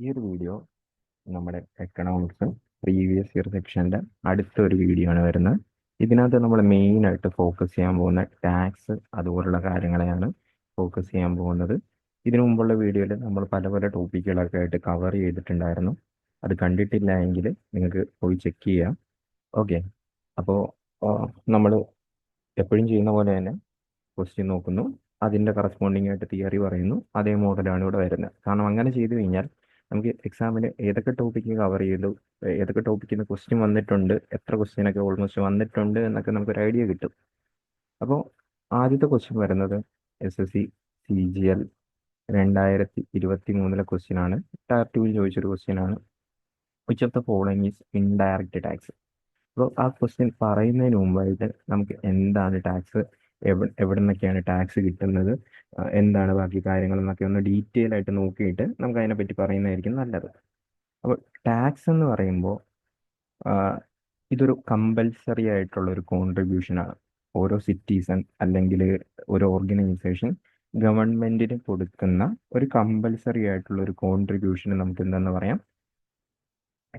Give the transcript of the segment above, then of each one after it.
ഈ ഒരു വീഡിയോ നമ്മുടെ എക്കണോമിക്സ് പ്രീവിയസ് ഇയർ സെക്ഷൻ്റെ അടുത്തൊരു വീഡിയോ ആണ് വരുന്നത്. ഇതിനകത്ത് നമ്മൾ മെയിനായിട്ട് ഫോക്കസ് ചെയ്യാൻ പോകുന്ന ടാക്സ് അതുപോലുള്ള കാര്യങ്ങളെയാണ് ഫോക്കസ് ചെയ്യാൻ പോകുന്നത്. ഇതിനു മുമ്പുള്ള വീഡിയോയിൽ നമ്മൾ പല പല ടോപ്പിക്കുകളൊക്കെ ആയിട്ട് കവർ ചെയ്തിട്ടുണ്ടായിരുന്നു. അത് കണ്ടിട്ടില്ല എങ്കിൽ നിങ്ങൾക്ക് പോയി ചെക്ക് ചെയ്യാം. ഓക്കെ, അപ്പോൾ നമ്മൾ എപ്പോഴും ചെയ്യുന്ന പോലെ തന്നെ ക്വസ്റ്റ്യൻ നോക്കുന്നു, അതിൻ്റെ കറസ്പോണ്ടിങ് ആയിട്ട് തിയറി പറയുന്നു. അതേ മോഡലാണ് ഇവിടെ വരുന്നത്. കാരണം അങ്ങനെ ചെയ്തു കഴിഞ്ഞാൽ നമുക്ക് എക്സാമിന് ഏതൊക്കെ ടോപ്പിക്ക് കവർ ചെയ്തു, ഏതൊക്കെ ടോപ്പിക്കിൽ നിന്ന് ക്വസ്റ്റ്യൻ വന്നിട്ടുണ്ട്, എത്ര ക്വസ്റ്റ്യനൊക്കെ ഓൾമോസ്റ്റ് വന്നിട്ടുണ്ട് എന്നൊക്കെ നമുക്കൊരു ഐഡിയ കിട്ടും. അപ്പോൾ ആദ്യത്തെ ക്വസ്റ്റ്യൻ വരുന്നത് SSC CGL 2023 ക്വസ്റ്റ്യൻ ആണ്. ടയർ 2 ചോദിച്ചൊരു ക്വസ്റ്റ്യൻ ആണ്. Which of the following is indirect tax? അപ്പോൾ ആ ക്വസ്റ്റ്യൻ പറയുന്നതിന് മുമ്പായിട്ട് നമുക്ക് എന്താണ് ടാക്സ്, എവിടെ നിന്നൊക്കെയാണ് ടാക്സ് കിട്ടുന്നത്, എന്താണ് ബാക്കി കാര്യങ്ങൾ എന്നൊക്കെ ഒന്ന് ഡീറ്റെയിൽ ആയിട്ട് നോക്കിയിട്ട് നമുക്ക് അതിനെപ്പറ്റി പറയുന്നതായിരിക്കും നല്ലത്. അപ്പോൾ ടാക്സ് എന്ന് പറയുമ്പോൾ ഇതൊരു കമ്പൽസറി ആയിട്ടുള്ള ഒരു കോൺട്രിബ്യൂഷനാണ്. ഓരോ സിറ്റിസൺ അല്ലെങ്കിൽ ഒരു ഓർഗനൈസേഷൻ ഗവൺമെന്റിന് കൊടുക്കുന്ന ഒരു കമ്പൽസറി ആയിട്ടുള്ള ഒരു കോൺട്രിബ്യൂഷന് നമുക്ക് എന്തെന്ന് പറയാം?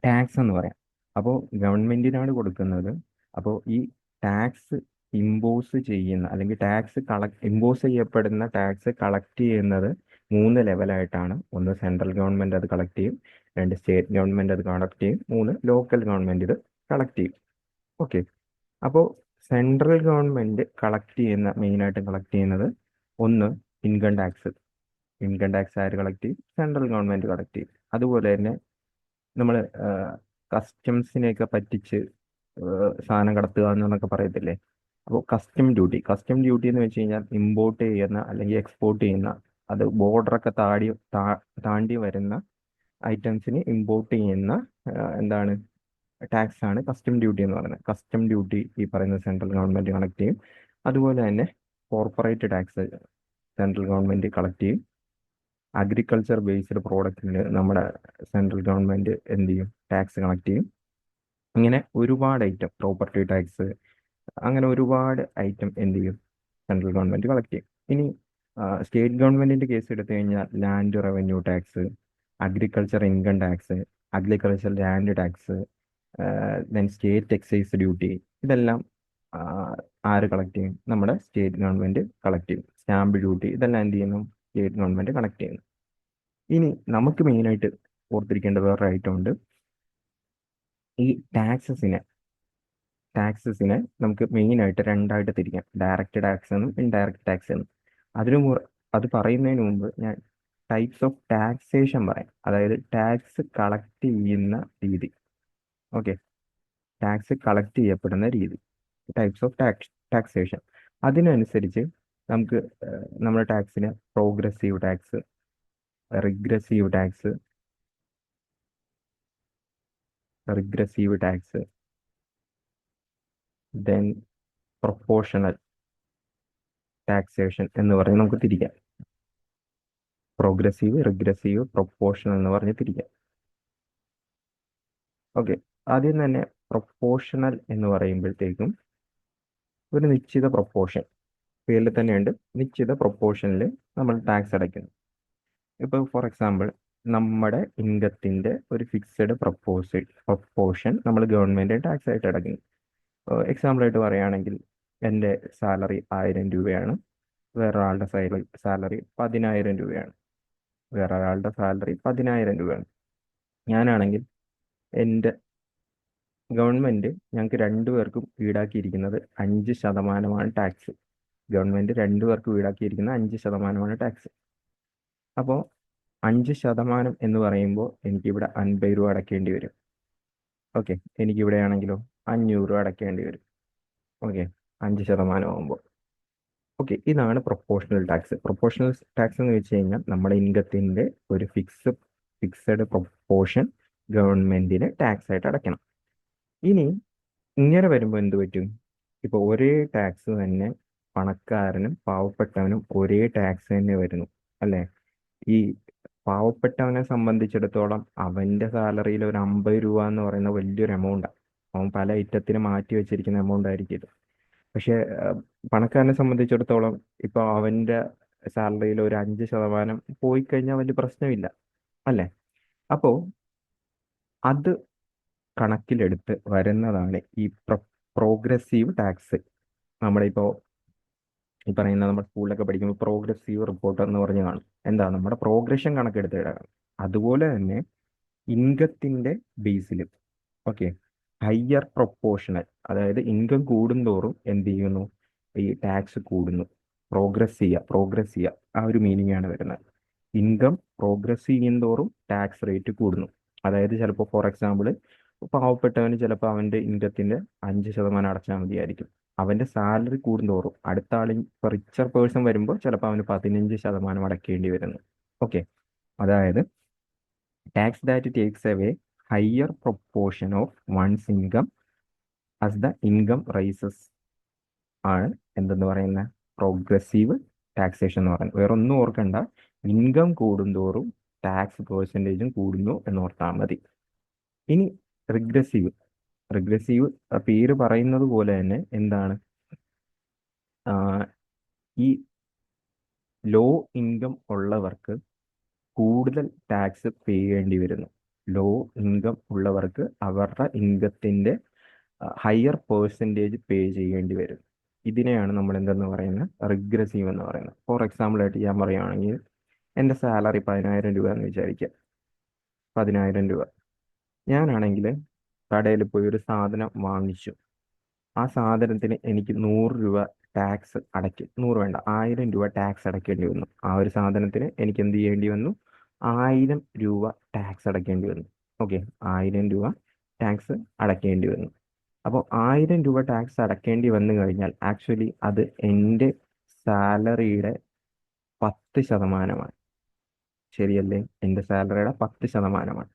ടാക്സ് എന്ന് പറയാം. അപ്പോൾ ഗവൺമെന്റിനാണ് കൊടുക്കുന്നത്. അപ്പോൾ ഈ ടാക്സ് ഇമ്പോസ് ചെയ്യുന്ന അല്ലെങ്കിൽ ഇമ്പോസ് ചെയ്യപ്പെടുന്ന ടാക്സ് കളക്ട് ചെയ്യുന്നത് 3 ലെവലായിട്ടാണ്. ഒന്ന് സെൻട്രൽ ഗവൺമെന്റ് അത് കളക്ട് ചെയ്യും, 2 സ്റ്റേറ്റ് ഗവൺമെന്റ് അത് കളക്ട് ചെയ്യും, 3 ലോക്കൽ ഗവൺമെന്റ് ഇത് കളക്ട് ചെയ്യും. ഓക്കെ, അപ്പോൾ സെൻട്രൽ ഗവൺമെന്റ് മെയിനായിട്ട് കളക്ട് ചെയ്യുന്നത് ഒന്ന് ഇൻകം ടാക്സ്. ഇൻകം ടാക്സ് ആര് കളക്ട് ചെയ്യും? സെൻട്രൽ ഗവൺമെന്റ് കളക്ട് ചെയ്യും. അതുപോലെ തന്നെ നമ്മൾ കസ്റ്റംസിനെയൊക്കെ പറ്റിച്ച് സാധനം കടത്തുക എന്നൊക്കെ പറയത്തില്ലേ? അപ്പോൾ കസ്റ്റം ഡ്യൂട്ടി എന്ന് വെച്ച് കഴിഞ്ഞാൽ ഇമ്പോർട്ട് ചെയ്യുന്ന അല്ലെങ്കിൽ എക്സ്പോർട്ട് ചെയ്യുന്ന, അത് ബോർഡറൊക്കെ താണ്ടി വരുന്ന ഐറ്റംസിന് ഇമ്പോർട്ട് ചെയ്യുന്ന എന്താണ് ടാക്സ് ആണ് കസ്റ്റം ഡ്യൂട്ടി എന്ന് പറയുന്നത്. കസ്റ്റം ഡ്യൂട്ടി ഈ പറയുന്ന സെൻട്രൽ ഗവൺമെന്റ് കളക്ട് ചെയ്യും. അതുപോലെ തന്നെ corporate tax central government collect ചെയ്യും. അഗ്രികൾച്ചർ ബേസ്ഡ് പ്രോഡക്റ്റിന് നമ്മുടെ സെൻട്രൽ ഗവൺമെന്റ് എന്ത് ചെയ്യും? ടാക്സ് കളക്ട് ചെയ്യും. ഇങ്ങനെ ഒരുപാട് ഐറ്റം, പ്രോപ്പർട്ടി ടാക്സ്, അങ്ങനെ ഒരുപാട് ഐറ്റം എന്ത് ചെയ്യും? സെൻട്രൽ ഗവൺമെന്റ് കളക്ട് ചെയ്യും. ഇനി സ്റ്റേറ്റ് ഗവൺമെന്റിന്റെ കേസ് എടുത്തു കഴിഞ്ഞാൽ land revenue tax, agriculture income tax, agriculture land tax, then state excise duty, ഇതെല്ലാം ആര് കളക്ട് ചെയ്യും? നമ്മുടെ സ്റ്റേറ്റ് ഗവൺമെന്റ് കളക്ട് ചെയ്യും. സ്റ്റാമ്പ് ഡ്യൂട്ടി, ഇതെല്ലാം എന്ത് ചെയ്യുന്നു? സ്റ്റേറ്റ് ഗവൺമെന്റ് കളക്ട് ചെയ്യുന്നു. ഇനി നമുക്ക് മെയിനായിട്ട് ഓർത്തിരിക്കേണ്ട വേറൊരു ഐറ്റം ഉണ്ട്. ഈ ടാക്സസിനെ നമുക്ക് മെയിനായിട്ട് രണ്ടായിട്ട് തിരിക്കാം: ഡയറക്റ്റ് ടാക്സ് എന്നും ഇൻഡയറക്റ്റ് ടാക്സ് എന്നും. അത് പറയുന്നതിന് മുമ്പ് ഞാൻ ടൈപ്സ് ഓഫ് ടാക്സേഷൻ പറയാം, അതായത് ടാക്സ് കളക്ട് ചെയ്യുന്ന രീതി. ഓക്കെ, ടാക്സ് കളക്ട് ചെയ്യപ്പെടുന്ന രീതി, ടൈപ്സ് ഓഫ് ടാക്സേഷൻ. അതിനനുസരിച്ച് നമുക്ക് നമ്മുടെ ടാക്സിന് progressive tax, regressive tax, then proportional taxation എന്ന് പറഞ്ഞ് നമുക്ക് തിരിക്കാം. പ്രോഗ്രസീവ്, റിഗ്രസീവ്, പ്രൊപ്പോർഷണൽ എന്ന് പറഞ്ഞ് തിരിക്കാം. ഓക്കെ, ആദ്യം തന്നെ പ്രൊപ്പോർഷണൽ എന്ന് പറയുമ്പോഴത്തേക്കും ഒരു നിശ്ചിത പ്രൊപ്പോർഷൻ, പേരിൽ തന്നെയുണ്ട്, നിശ്ചിത പ്രൊപ്പോർഷനിൽ നമ്മൾ ടാക്സ് അടയ്ക്കുന്നു. ഇപ്പോൾ ഫോർ എക്സാമ്പിൾ, നമ്മുടെ ഇൻകത്തിൻ്റെ ഒരു ഫിക്സഡ് പ്രൊപ്പോർഷൻ നമ്മൾ ഗവൺമെൻറ് ടാക്സ് ആയിട്ട് അടയ്ക്കുന്നു. എക്സാമ്പിളായിട്ട് പറയുകയാണെങ്കിൽ എൻ്റെ സാലറി 1000 രൂപയാണ്, വേറൊരാളുടെ സാലറി 10,000 രൂപയാണ്. ഞാനാണെങ്കിൽ എൻ്റെ ഗവൺമെൻറ് ഞങ്ങൾക്ക് രണ്ടുപേർക്കും ഈടാക്കിയിരിക്കുന്നത് 5% ടാക്സ്. ഗവൺമെൻറ് രണ്ടുപേർക്കും ഈടാക്കിയിരിക്കുന്ന 5% ടാക്സ്. അപ്പോൾ 5% എന്ന് പറയുമ്പോൾ എനിക്കിവിടെ 50 രൂപ അടയ്ക്കേണ്ടി വരും. ഓക്കെ, എനിക്കിവിടെ ആണെങ്കിലോ 500 രൂപ അടയ്ക്കേണ്ടി വരും. ഓക്കെ, 5% ആകുമ്പോൾ. ഓക്കെ, ഇതാണ് പ്രൊപ്പോർഷണൽ ടാക്സ്. പ്രൊപ്പോർഷണൽ ടാക്സ് എന്ന് വെച്ച് കഴിഞ്ഞാൽ നമ്മുടെ ഇൻകത്തിൻ്റെ ഒരു ഫിക്സഡ് പ്രൊപ്പോർഷൻ ഗവൺമെന്റിന് ടാക്സ് ആയിട്ട് അടയ്ക്കണം. ഇനി ഇങ്ങനെ വരുമ്പോൾ എന്ത് പറ്റും? ഇപ്പോൾ ഒരേ ടാക്സ് തന്നെ പണക്കാരനും പാവപ്പെട്ടവനും ഒരേ ടാക്സ് തന്നെ വരുന്നു, അല്ലേ? ഈ പാവപ്പെട്ടവനെ സംബന്ധിച്ചിടത്തോളം അവന്റെ സാലറിയിൽ ഒരു 50 രൂപ എന്ന് പറയുന്ന വലിയൊരു എമൗണ്ടാണ്. അവൻ പല ഐറ്റത്തിന് മാറ്റി വെച്ചിരിക്കുന്ന എമൗണ്ട് ആയിരിക്കും ഇത്. പക്ഷെ പണക്കാരനെ സംബന്ധിച്ചിടത്തോളം ഇപ്പോൾ അവന്റെ സാലറിയിൽ ഒരു 5% പോയി കഴിഞ്ഞാൽ വലിയ പ്രശ്നമില്ല, അല്ലേ? അപ്പോൾ അത് കണക്കിലെടുത്ത് വരുന്നതാണ് ഈ പ്രോഗ്രസീവ് ടാക്സ്. നമ്മുടെ ഇപ്പോൾ ഈ പറയുന്ന നമ്മുടെ സ്കൂളിലൊക്കെ പഠിക്കുമ്പോൾ പ്രോഗ്രസീവ് റിപ്പോർട്ട് എന്ന് പറഞ്ഞ് കാണും. എന്താ നമ്മുടെ പ്രോഗ്രഷൻ കണക്കെടുത്ത് ഇടാം. അതുപോലെ തന്നെ ഇൻകത്തിൻ്റെ ബേസിലും ഓക്കെ ഹയർ പ്രൊപ്പോർഷണൽ, അതായത് ഇൻകം കൂടുന്തോറും എന്ത് ചെയ്യുന്നു, ഈ ടാക്സ് കൂടുന്നു. പ്രോഗ്രസ് ചെയ്യുക ആ ഒരു മീനിങ് ആണ് വരുന്നത്. ഇൻകം പ്രോഗ്രസ് ചെയ്യുന്തോറും ടാക്സ് റേറ്റ് കൂടുന്നു. അതായത് ചിലപ്പോൾ ഫോർ എക്സാമ്പിൾ പാവപ്പെട്ടവന് ചിലപ്പോൾ അവൻ്റെ ഇൻകത്തിൻ്റെ 5% അടച്ചാൽ മതിയായിരിക്കും. അവൻ്റെ സാലറി കൂടുന്തോറും അടുത്ത ആൾ ഇപ്പോൾ റിച്ചർ പേഴ്സൺ വരുമ്പോൾ ചിലപ്പോൾ അവന് 15% അടയ്ക്കേണ്ടി വരുന്നു. ഓക്കെ, അതായത് tax that takes away higher proportion of one's income as the income rises ആണ് എന്തെന്ന് പറയുന്ന പ്രോഗ്രസീവ് ടാക്സേഷൻ എന്ന് പറയുന്നത്. വേറെ ഒന്നും ഓർക്കണ്ട, ഇൻകം കൂടുന്തോറും ടാക്സ് പേഴ്സൻറ്റേജും കൂടുന്നു എന്ന് ഓർത്താൽ മതി. ഇനി റിഗ്രസീവ്. റിഗ്രസീവ് പേര് പറയുന്നത് പോലെ തന്നെ എന്താണ്, ഈ ലോ ഇൻകം ഉള്ളവർക്ക് കൂടുതൽ ടാക്സ് പേ ചെയ്യേണ്ടി വരുന്നു. ലോ ഇൻകം ഉള്ളവർക്ക് അവരുടെ ഇൻകത്തിൻ്റെ ഹയർ പേഴ്സൻറ്റേജ് പേ ചെയ്യേണ്ടി വരും. ഇതിനെയാണ് നമ്മൾ എന്തെന്ന് പറയുന്നത്, റിഗ്രസീവ് എന്ന് പറയുന്നത്. ഫോർ എക്സാമ്പിൾ ആയിട്ട് ഞാൻ പറയുകയാണെങ്കിൽ എൻ്റെ സാലറി 10,000 രൂപ എന്ന് വിചാരിക്കുക. 10,000 രൂപ ഞാനാണെങ്കിൽ കടയിൽ പോയി ഒരു സാധനം വാങ്ങിച്ചു. ആ സാധനത്തിന് എനിക്ക് 100 രൂപ ടാക്സ് 100 വേണ്ട 1000 രൂപ ടാക്സ് അടയ്ക്കേണ്ടി വന്നു. ആ ഒരു സാധനത്തിന് എനിക്ക് എന്ത് ചെയ്യേണ്ടി വന്നു, 1000 രൂപ ടാക്സ് അടയ്ക്കേണ്ടി വന്നു. ഓക്കെ, 1000 രൂപ ടാക്സ് അടയ്ക്കേണ്ടി വന്നു. അപ്പോൾ 1000 രൂപ ടാക്സ് അടയ്ക്കേണ്ടി വന്നു കഴിഞ്ഞാൽ ആക്ച്വലി അത് എൻ്റെ സാലറിയുടെ 10%. ശരിയല്ലേ? എൻ്റെ സാലറിയുടെ 10%.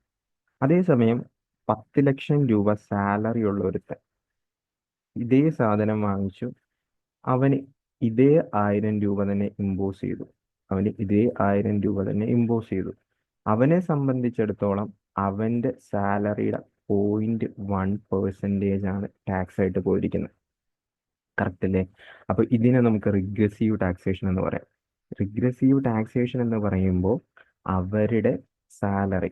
അതേസമയം 10 ലക്ഷം രൂപ സാലറി ഉള്ള ഒരുത്തൻ ഇതേ സാധനം വാങ്ങിച്ചു. അവന് ഇതേ 1000 രൂപ തന്നെ ഇമ്പോസ് ചെയ്തു. അവനെ സംബന്ധിച്ചിടത്തോളം അവൻ്റെ സാലറിയുടെ 0.1% ആണ് ടാക്സ് ആയിട്ട് പോയിരിക്കുന്നത്. കറക്റ്റ് അല്ലേ? അപ്പോൾ ഇതിനെ നമുക്ക് റിഗ്രസീവ് ടാക്സേഷൻ എന്ന് പറയാം. റിഗ്രസീവ് ടാക്സേഷൻ എന്ന് പറയുമ്പോൾ അവരുടെ സാലറി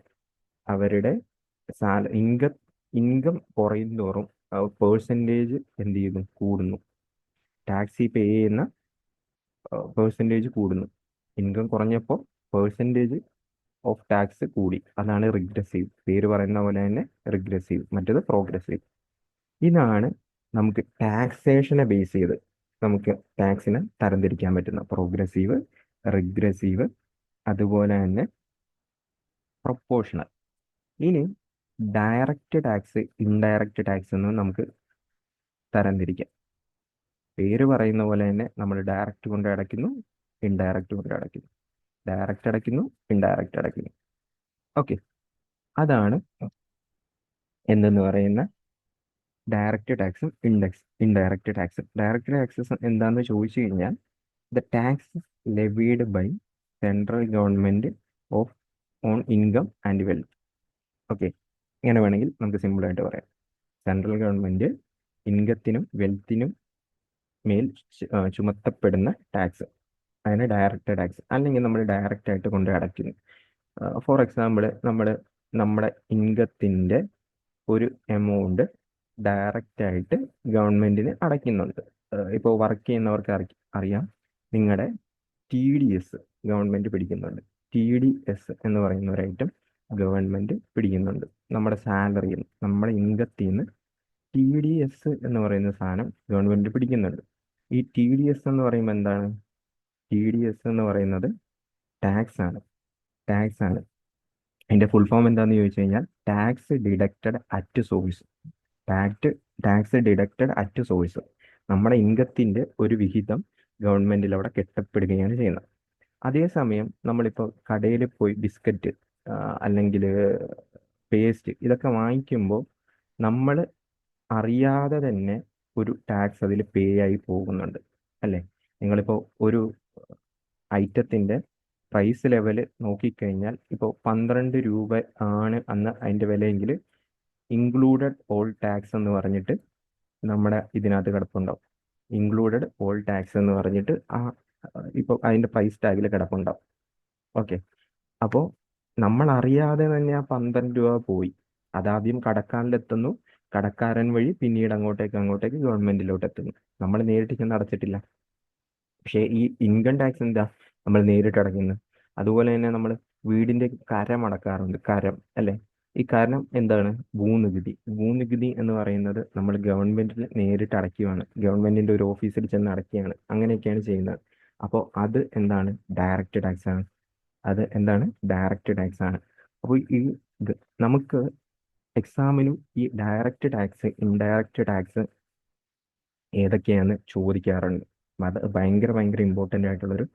ഇൻകം കുറയും തോറും പേഴ്സൻറ്റേജ് എന്ത് ചെയ്യുന്നു, കൂടുന്നു. ടാക്സ് പേ ചെയ്യുന്ന പേഴ്സൻറ്റേജ് കൂടുന്നു. ഇൻകം കുറഞ്ഞപ്പോൾ പേഴ്സൻറ്റേജ് ഓഫ് ടാക്സ് കൂടി. അതാണ് റിഗ്രസീവ്. പേര് പറയുന്ന പോലെ തന്നെ റിഗ്രസീവ്, മറ്റേത് പ്രോഗ്രസീവ്. ഇതാണ് നമുക്ക് ടാക്സേഷനെ ബേസ് ചെയ്ത് നമുക്ക് ടാക്സിനെ തരംതിരിക്കാൻ പറ്റുന്ന പ്രോഗ്രസീവ്, റിഗ്രസീവ്, അതുപോലെ തന്നെ പ്രൊപ്പോർഷണൽ. ഇനി ഡയറക്റ്റ് ടാക്സ്, ഇൻഡയറക്റ്റ് ടാക്സ് എന്ന് നമുക്ക് തരംതിരിക്കാം. പേര് പറയുന്ന പോലെ തന്നെ നമ്മൾ ഡയറക്റ്റ് കൊണ്ട് അടയ്ക്കുന്നു, ഇൻഡയറക്റ്റ് കൊണ്ട് അടയ്ക്കുന്നു, ഡയറക്റ്റ് അടയ്ക്കുന്നു, ഇൻഡയറക്റ്റ് അടയ്ക്കുന്നു. ഓക്കെ, അതാണ് എന്തെന്ന് പറയുന്ന ഡയറക്റ്റ് ടാക്സും ഇൻഡയറക്റ്റ് ടാക്സും. ഡയറക്റ്റ് ടാക്സസ് എന്താണെന്ന് ചോദിച്ചു കഴിഞ്ഞാൽ the tax levied by central government of on income and wealth. Okay, ഇങ്ങനെ വേണമെങ്കിൽ നമുക്ക് സിമ്പിളായിട്ട് പറയാം. സെൻട്രൽ ഗവൺമെൻറ് ഇൻകത്തിനും വെൽത്തിനും മേൽ ചുമത്തപ്പെടുന്ന ടാക്സ്, അതിന് ഡയറക്റ്റ് ടാക്സ്. അല്ലെങ്കിൽ നമ്മൾ ഡയറക്റ്റ് ആയിട്ട് കൊണ്ട് അടയ്ക്കുന്നു. ഫോർ എക്സാമ്പിൾ നമ്മുടെ ഇൻകത്തിൻ്റെ ഒരു എമൗണ്ട് ഡയറക്റ്റ് ആയിട്ട് ഗവൺമെൻറ്റിന് അടയ്ക്കുന്നുണ്ട്. ഇപ്പോൾ വർക്ക് ചെയ്യുന്നവർക്ക് അറിയാം, നിങ്ങളുടെ TDS ഗവൺമെൻറ് പിടിക്കുന്നുണ്ട്. TDS എന്ന് പറയുന്ന ഒരു ഐറ്റം ഗവൺമെൻറ് പിടിക്കുന്നുണ്ട്. നമ്മുടെ സാലറിയിൽ നിന്ന്, നമ്മുടെ ഇൻകത്തിൽ നിന്ന് TDS എന്ന് പറയുന്ന സാധനം ഗവൺമെൻറ് പിടിക്കുന്നുണ്ട്. ഈ TDS എന്ന് പറയുമ്പോൾ എന്താണ്? TDS എന്ന് പറയുന്നത് ടാക്സ് ആണ്. അതിൻ്റെ ഫുൾ ഫോം എന്താണെന്ന് ചോദിച്ചു കഴിഞ്ഞാൽ tax deducted at source. Tax deducted at source. നമ്മുടെ ഇൻകത്തിൻ്റെ ഒരു വിഹിതം ഗവൺമെൻറ്റിൽ അവിടെ കെട്ടപ്പെടുകയാണ് ചെയ്യുന്നത്. അതേസമയം നമ്മളിപ്പോൾ കടയിൽ പോയി ബിസ്ക്കറ്റ് അല്ലെങ്കിൽ പേസ്റ്റ് ഇതൊക്കെ വാങ്ങിക്കുമ്പോൾ നമ്മൾ അറിയാതെ തന്നെ ഒരു ടാക്സ് അതിൽ പേ ആയി പോകുന്നുണ്ട്, അല്ലേ? നിങ്ങളിപ്പോൾ ഒരു ഐറ്റത്തിൻ്റെ പ്രൈസ് ലെവൽ നോക്കിക്കഴിഞ്ഞാൽ ഇപ്പോൾ 12 രൂപ ആണ് അന്ന് അതിൻ്റെ വിലയെങ്കിൽ ഇൻക്ലൂഡഡ് ഓൾ ടാക്സ് എന്ന് പറഞ്ഞിട്ട് നമ്മുടെ ഇതിനകത്ത് കിടപ്പുണ്ടാവും. ഇൻക്ലൂഡഡ് ഓൾ ടാക്സ് എന്ന് പറഞ്ഞിട്ട് ഇപ്പോൾ അതിൻ്റെ പ്രൈസ് ടാഗിൽ കിടപ്പുണ്ടാവും. ഓക്കെ, അപ്പോൾ നമ്മൾ അറിയാതെ തന്നെ ആ 12 രൂപ പോയി. അതാദ്യം കടക്കാരിലെത്തുന്നു, കടക്കാരൻ വഴി പിന്നീട് അങ്ങോട്ടേക്ക് ഗവൺമെന്റിലോട്ട് എത്തുന്നു. നമ്മൾ നേരിട്ട് ചെന്ന് അടച്ചിട്ടില്ല. പക്ഷേ ഈ ഇൻകം ടാക്സ് എന്താ, നമ്മൾ നേരിട്ട് അടയ്ക്കുന്നു. അതുപോലെ തന്നെ നമ്മൾ വീടിന്റെ കരം അടക്കാറുണ്ട്, കരം അല്ലെ. ഈ കരം എന്താണ്? ഭൂനികുതി. ഭൂനികുതി എന്ന് പറയുന്നത് നമ്മൾ ഗവൺമെന്റിൽ നേരിട്ട് അടയ്ക്കുകയാണ്, ഗവൺമെന്റിന്റെ ഒരു ഓഫീസിൽ ചെന്ന് അടയ്ക്കുകയാണ്, അങ്ങനെയൊക്കെയാണ് ചെയ്യുന്നത്. അപ്പോൾ അത് എന്താണ്? ഡയറക്റ്റ് ടാക്സ് ആണ്. അത് എന്താണ്? ഡയറക്റ്റ് ടാക്സ് ആണ്. അപ്പോൾ ഈ നമുക്ക് എക്സാമിനും ഈ ഡയറക്റ്റ് ടാക്സ്, ഇൻഡയറക്റ്റ് ടാക്സ് ഏതൊക്കെയാന്ന് ചോദിക്കാറുണ്ട്. അത് ഭയങ്കര ഭയങ്കര ഇമ്പോർട്ടൻ്റ് ആയിട്ടുള്ളൊരു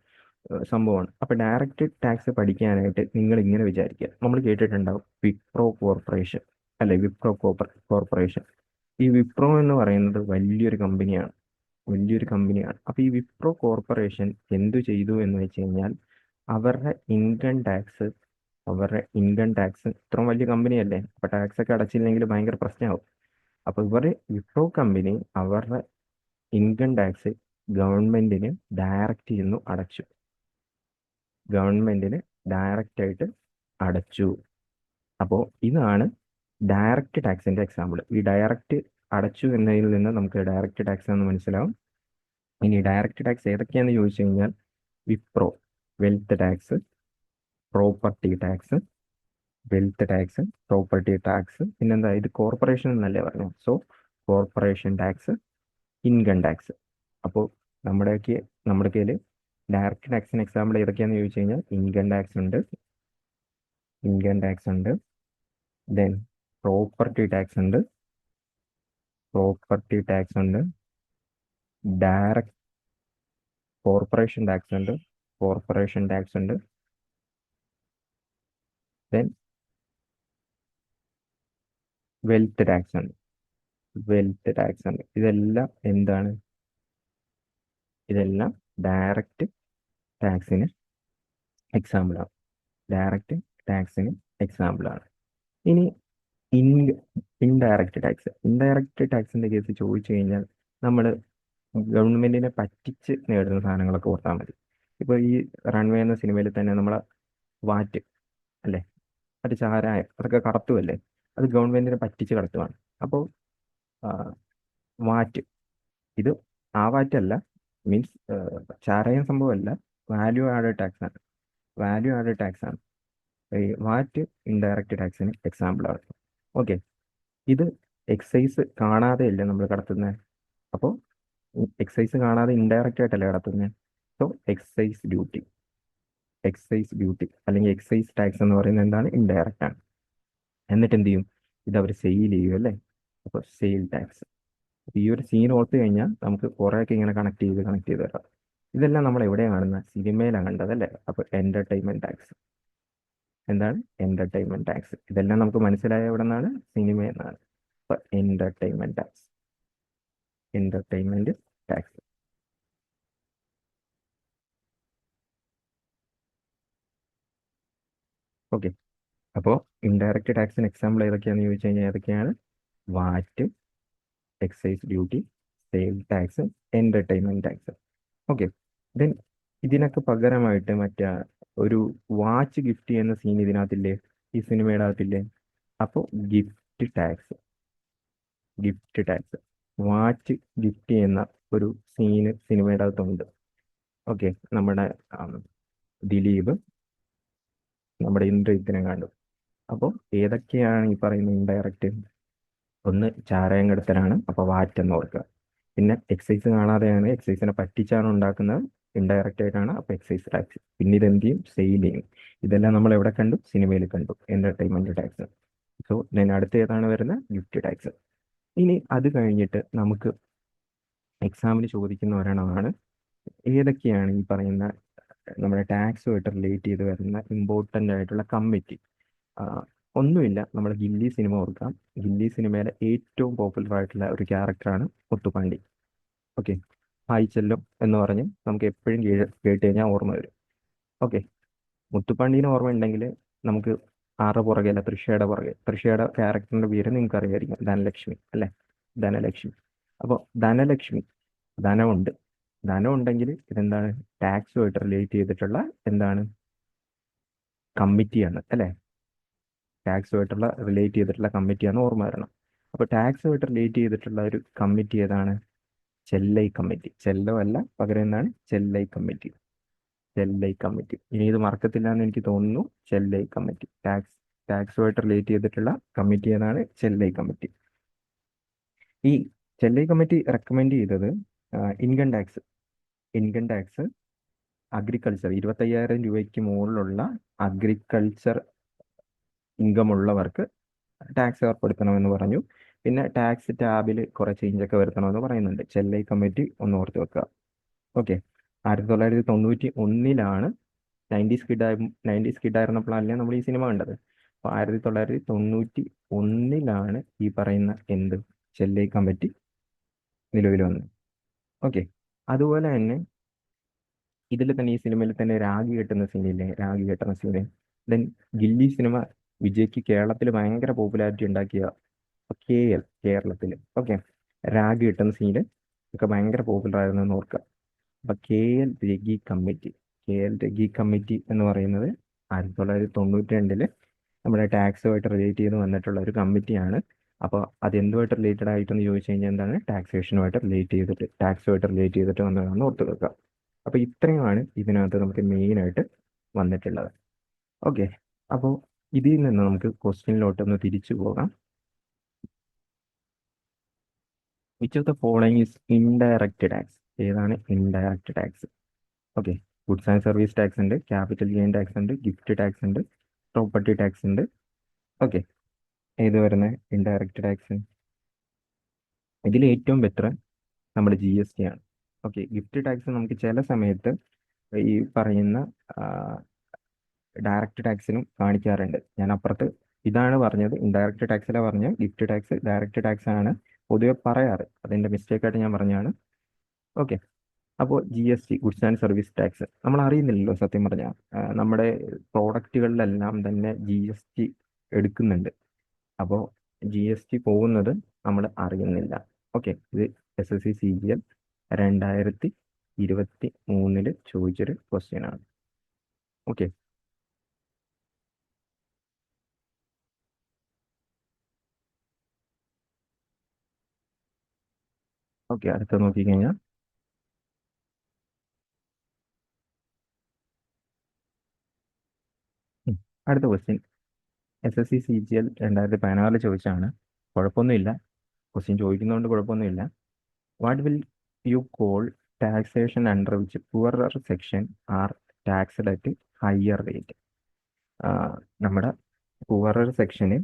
സംഭവമാണ്. അപ്പോൾ ഡയറക്റ്റ് ടാക്സ് പഠിക്കാനായിട്ട് നിങ്ങൾ ഇങ്ങനെ വിചാരിക്കുക. നമ്മൾ കേട്ടിട്ടുണ്ടാവും വിപ്രോ കോർപ്പറേഷൻ, അല്ലെ, വിപ്രോ കോർപ്പറേഷൻ. ഈ വിപ്രോ എന്ന് പറയുന്നത് വലിയൊരു കമ്പനിയാണ്, വലിയൊരു കമ്പനിയാണ്. അപ്പോൾ ഈ വിപ്രോ കോർപ്പറേഷൻ എന്തു ചെയ്തു എന്ന് വെച്ച് കഴിഞ്ഞാൽ, അവരുടെ ഇൻകം ടാക്സ് ഇത്രയും വലിയ കമ്പനിയല്ലേ, അപ്പോൾ ടാക്സ് ഒക്കെ അടച്ചില്ലെങ്കിൽ ഭയങ്കര പ്രശ്നമാവും. അപ്പോൾ വിപ്രോ കമ്പനി അവരുടെ ഇൻകം ടാക്സ് ഗവൺമെന്റിന് ഡയറക്റ്റ് ചെയ്യുന്നു, അടച്ചു. ഗവൺമെന്റിന് ഡയറക്റ്റ് ആയിട്ട് അടച്ചു. അപ്പോൾ ഇതാണ് ഡയറക്റ്റ് ടാക്സിന്റെ എക്സാമ്പിൾ. ഈ ഡയറക്റ്റ് അടച്ചു എന്നതിൽ നിന്ന് നമുക്ക് ഡയറക്റ്റ് ടാക്സ് എന്ന് മനസ്സിലാവും. ഇനി ഡയറക്റ്റ് ടാക്സ് ഏതൊക്കെയാണെന്ന് ചോദിച്ചു കഴിഞ്ഞാൽ, Wipro wealth tax, property tax, property tax, പിന്നെന്താ, ഇത് കോർപ്പറേഷൻ എന്നല്ലേ പറഞ്ഞു. So corporation tax, income tax. അപ്പോൾ നമ്മുടെ കയ്യിൽ ഡയറക്റ്റ് ടാക്സിന് എക്സാമ്പിൾ ഏതൊക്കെയാണെന്ന് ചോദിച്ചു കഴിഞ്ഞാൽ, ഇൻകം ടാക്സ് ഉണ്ട്, ദെൻ പ്രോപ്പർട്ടി ടാക്സ് ഉണ്ട്, ഡയറക്റ്റ് കോർപ്പറേഷൻ ടാക്സ് ഉണ്ട്, ദെൻ വെൽത്ത് ടാക്സ് ഉണ്ട്. ഇതെല്ലാം എന്താണ്? ഇതെല്ലാം ഡയറക്റ്റ് ടാക്സിന് എക്സാമ്പിളാണ്. ഇനി ഇൻഡയറക്റ്റ് ടാക്സിന്റെ കേസ് ചോദിച്ചു കഴിഞ്ഞാൽ, നമ്മൾ ഗവൺമെന്റിനെ പറ്റിച്ച് നേടുന്ന സാധനങ്ങളൊക്കെ ഓർത്താൽ മതി. ഇപ്പൊ ഈ റൺവേ എന്ന സിനിമയിൽ തന്നെ നമ്മളെ വാറ്റ്, അല്ലേ, മറ്റു ചാരായം, അതൊക്കെ കടത്തുമല്ലേ, അത് ഗവൺമെന്റിനെ പറ്റിച്ച് കടത്തുവാണ്. അപ്പോൾ വാറ്റ്, ഇത് ആ വാറ്റല്ല, മീൻസ് ചാരായം സംഭവമല്ല, വാല്യൂ ആഡഡ് ടാക്സ് ആണ്. ഈ വാറ്റ് ഇൻഡയറക്റ്റ് ടാക്സിന് എക്സാമ്പിളാണ്. ഓക്കെ, ഇത് എക്സൈസ് കാണാതെയല്ലേ നമ്മൾ കടത്തുന്നത്. അപ്പോൾ എക്സൈസ് കാണാതെ ഇൻഡയറക്റ്റ് ആയിട്ടല്ലേ കടത്തുന്നത്. സോ എക്സൈസ് ഡ്യൂട്ടി അല്ലെങ്കിൽ എക്സൈസ് ടാക്സ് എന്ന് പറയുന്നത് എന്താണ്? ഇൻഡയറക്റ്റ് ആണ്. എന്നിട്ട് എന്ത് ചെയ്യും? ഇത് അവർ സെയിൽ ചെയ്യും, അല്ലേ. അപ്പോൾ സെയിൽ ടാക്സ്. ഈ ഒരു സീൻ ഓർത്ത് കഴിഞ്ഞാൽ നമുക്ക് കുറേയൊക്കെ ഇങ്ങനെ കണക്ട് ചെയ്ത് വരാം. ഇതെല്ലാം നമ്മൾ എവിടെയാണ് കാണുന്നത്? സിനിമയിലാണ് കണ്ടത്, അല്ലേ. അപ്പോൾ എന്റർടൈൻമെന്റ് ടാക്സ്. എന്താണ് എന്റർടൈൻമെന്റ് ടാക്സ്? ഇതെല്ലാം നമുക്ക് മനസ്സിലായ എവിടെ നിന്നാണ്? സിനിമയിൽ നിന്നാണ്. അപ്പൊ എന്റർടൈൻമെന്റ് ടാക്സ്. ഓക്കെ, അപ്പോൾ ഇൻഡയറക്റ്റ് ടാക്സിന് എക്സാമ്പിൾ ഏതൊക്കെയാണെന്ന് ചോദിച്ചു കഴിഞ്ഞാൽ ഏതൊക്കെയാണ്? VAT, excise duty, sale tax, entertainment tax. Okay, then ഇതിനൊക്കെ പകരമായിട്ട് മറ്റേ ഒരു വാച്ച് ഗിഫ്റ്റ് ചെയ്യുന്ന സീൻ ഇതിനകത്തില്ലേ, ഈ സിനിമയുടെ അകത്തില്ലേ. അപ്പോൾ ഗിഫ്റ്റ് ടാക്സ്, വാച്ച് ഗിഫ്റ്റ് ചെയ്യുന്ന ഒരു സീന് സിനിമയുടെ അകത്തുണ്ട്. ഓക്കെ, നമ്മുടെ ദിലീപ് നമ്മുടെ ഇന്ദ്രജിത്തിനെ കണ്ടു. അപ്പോൾ ഏതൊക്കെയാണ് ഈ പറയുന്ന ഇൻഡയറക്റ്റ്? ഒന്ന് ചാരായം കടത്തലാണ്, അപ്പോൾ വാറ്റ് എന്ന് ഓർക്കുക. പിന്നെ എക്സൈസ് കാണാതെയാണ്, എക്സൈസിനെ പറ്റിച്ചാണ് ഉണ്ടാക്കുന്നത്, ഇൻഡയറക്റ്റ് ആയിട്ടാണ്, അപ്പോൾ എക്സൈസ് ടാക്സ്. പിന്നെ ഇതെന്ത് ചെയ്യും? സെയിൽ ചെയ്യും. ഇതെല്ലാം നമ്മൾ എവിടെ കണ്ടു? സിനിമയിൽ കണ്ടു, എന്റർടൈൻമെന്റ് ടാക്സ്. സോ ഞാൻ അടുത്ത ഏതാണ് വരുന്നത്? Gift tax. ഇനി അത് കഴിഞ്ഞിട്ട് നമുക്ക് എക്സാമിന് ചോദിക്കുന്ന ഒരെണ്ണമാണ്, ഏതൊക്കെയാണ് ഈ പറയുന്ന നമ്മുടെ ടാക്സുമായിട്ട് റിലേറ്റ് ചെയ്ത് വരുന്ന ഇമ്പോർട്ടൻ്റ് ആയിട്ടുള്ള കമ്മിറ്റി. ഒന്നുമില്ല, നമ്മൾ ഗില്ലി സിനിമ ഓർക്കാം. ഗില്ലി സിനിമയിലെ ഏറ്റവും പോപ്പുലർ ആയിട്ടുള്ള ഒരു ക്യാരക്ടറാണ് മുത്തുപ്പാണ്ടി. ഓക്കെ, ഹായ് എന്ന് പറഞ്ഞ് നമുക്ക് എപ്പോഴും കേട്ട് കഴിഞ്ഞാൽ ഓർമ്മ വരും. ഓക്കെ, മുത്തുപ്പാണ്ടീനെ ഓർമ്മയുണ്ടെങ്കിൽ നമുക്ക് ആരുടെ പുറകെ അല്ല, തൃഷയുടെ ക്യാരക്ടറിന്റെ പേര് നിങ്ങൾക്ക് അറിയായിരിക്കും, ധനലക്ഷ്മി, അല്ലേ. ധനലക്ഷ്മി. അപ്പോൾ ധനമുണ്ട്. ധനം ഉണ്ടെങ്കിൽ ഇതെന്താണ്? ടാക്സുമായിട്ട് റിലേറ്റ് ചെയ്തിട്ടുള്ള എന്താണ്? കമ്മിറ്റിയാണ് അല്ലേ? ടാക്സുമായിട്ടുള്ള റിലേറ്റ് ചെയ്തിട്ടുള്ള കമ്മിറ്റിയാണ് ഓർമ്മ വരണം. അപ്പോൾ ടാക്സുമായിട്ട് റിലേറ്റ് ചെയ്തിട്ടുള്ള ഒരു കമ്മിറ്റി ഏതാണ്? ചെല്ലൈ കമ്മിറ്റി. ചെല്ലോ അല്ല, പകരം എന്താണ്? ചെല്ലൈ കമ്മിറ്റി. ചെല്ലൈ കമ്മിറ്റി. ഇനി ഇത് മറക്കത്തില്ല എന്ന് എനിക്ക് തോന്നുന്നു. ചെല്ലൈ കമ്മിറ്റി. ടാക്സുമായിട്ട് റിലേറ്റ് ചെയ്തിട്ടുള്ള കമ്മിറ്റി ഏതാണ്? ചെല്ലൈ കമ്മിറ്റി. ഈ ചെല്ലൈ കമ്മിറ്റി റെക്കമെൻഡ് ചെയ്തത് ഇൻകം ടാക്സ് അഗ്രികൾച്ചർ 25,000 രൂപയ്ക്ക് മുകളിലുള്ള അഗ്രികൾച്ചർ ഇൻകം ഉള്ളവർക്ക് ടാക്സ് ഏർപ്പെടുത്തണമെന്ന് പറഞ്ഞു. പിന്നെ ടാക്സ് ടാബിൽ കുറെ ചേഞ്ച് ഒക്കെ വരുത്തണമെന്ന് പറയുന്നുണ്ട്. ചെല്ലൈ കമ്മിറ്റി ഒന്ന് ഓർത്ത് വെക്കുക. ഓക്കെ. 1991 നയൻറ്റീസ് കിഡായിരുന്നപ്പോഴല്ലേ നമ്മൾ ഈ സിനിമ കണ്ടത്. അപ്പോൾ 1991 ഈ പറയുന്ന ചെല്ലൈ കമ്മിറ്റി നിലവിൽ വന്നു. ഓക്കെ. അതുപോലെ തന്നെ ഇതിൽ തന്നെ ഈ സിനിമയിൽ തന്നെ രാഗി കെട്ടുന്ന സീന്. ദെൻ ഗില്ലി സിനിമ വിജയ്ക്ക് കേരളത്തിൽ ഭയങ്കര പോപ്പുലാരിറ്റി ഉണ്ടാക്കിയ കേരളത്തിൽ. ഓക്കെ. രാഗി കെട്ടുന്ന സീന് ഒക്കെ ഭയങ്കര പോപ്പുലർ ആയിരുന്നു എന്ന് ഓർക്കുക. അപ്പൊ രഗി കമ്മിറ്റി എന്ന് പറയുന്നത് 1992 നമ്മുടെ ടാക്സുമായിട്ട് റിലേറ്റ് ചെയ്ത് വന്നിട്ടുള്ള ഒരു കമ്മിറ്റിയാണ്. അപ്പോൾ അതെന്തുമായിട്ട് റിലേറ്റഡ് ആയിട്ടെന്ന് ചോദിച്ചു കഴിഞ്ഞാൽ എന്താണ്? ടാക്സുമായിട്ട് റിലേറ്റ് ചെയ്തിട്ട് വന്നതാണെന്ന് ഓർത്ത് വെക്കുക. അപ്പോൾ ഇത്രയുമാണ് ഇതിനകത്ത് നമുക്ക് മെയിനായിട്ട് വന്നിട്ടുള്ളത്. ഓക്കെ. അപ്പോൾ ഇതിൽ നിന്ന് നമുക്ക് ക്വസ്റ്റ്യനിലോട്ടൊന്ന് തിരിച്ചു പോകാം. Which of the following is indirect tax? ഏതാണ് indirect tax? Okay. Goods and service tax ഉണ്ട്, ക്യാപിറ്റൽ ഗെയിൻ ടാക്സ് ഉണ്ട്, ഗിഫ്റ്റ് ടാക്സ് ഉണ്ട്, പ്രോപ്പർട്ടി ടാക്സ് ഉണ്ട്. ഓക്കെ. ഏത് വരുന്നത് ഇൻഡയറക്റ്റ് ടാക്സ്? ഇതിൽ ഏറ്റവും ബെറ്റർ നമ്മുടെ GST ആണ്. ഓക്കെ. ഗിഫ്റ്റ് ടാക്സ് നമുക്ക് ചില സമയത്ത് ഈ പറയുന്ന ഡയറക്റ്റ് ടാക്സിനും കാണിക്കാറുണ്ട്. ഞാൻ അപ്പുറത്ത് ഇതാണ് പറഞ്ഞത്, ഇൻഡയറക്റ്റ് ടാക്സിലാണ് പറഞ്ഞത്. ഗിഫ്റ്റ് ടാക്സ് ഡയറക്റ്റ് ടാക്സ് ആണ് പൊതുവെ പറയാറ്. അതിൻ്റെ മിസ്റ്റേക്കായിട്ട് ഞാൻ പറഞ്ഞാണ്. ഓക്കെ. അപ്പോൾ GST, goods and service tax, നമ്മൾ അറിയുന്നില്ലല്ലോ സത്യം പറഞ്ഞാൽ. നമ്മുടെ പ്രോഡക്റ്റുകളിലെല്ലാം തന്നെ GST എടുക്കുന്നുണ്ട്. അപ്പോൾ GST പോകുന്നത് നമ്മൾ അറിയുന്നില്ല. ഓക്കെ. ഇത് SSC CGL 2023 ചോദിച്ചൊരു ക്വസ്റ്റ്യൻ ആണ്. ഓക്കെ. ഓക്കെ. അടുത്ത നോക്കിക്കഴിഞ്ഞാൽ അടുത്ത ക്വസ്റ്റ്യൻ SSC CGL 2016 ചോദിച്ചാണ്. കുഴപ്പമൊന്നുമില്ല, ക്വസ്റ്റ്യൻ ചോദിക്കുന്നതുകൊണ്ട് കുഴപ്പമൊന്നുമില്ല. What will you call taxation under which poorer section are taxed at higher rate? നമ്മുടെ പുവറർ സെക്ഷന്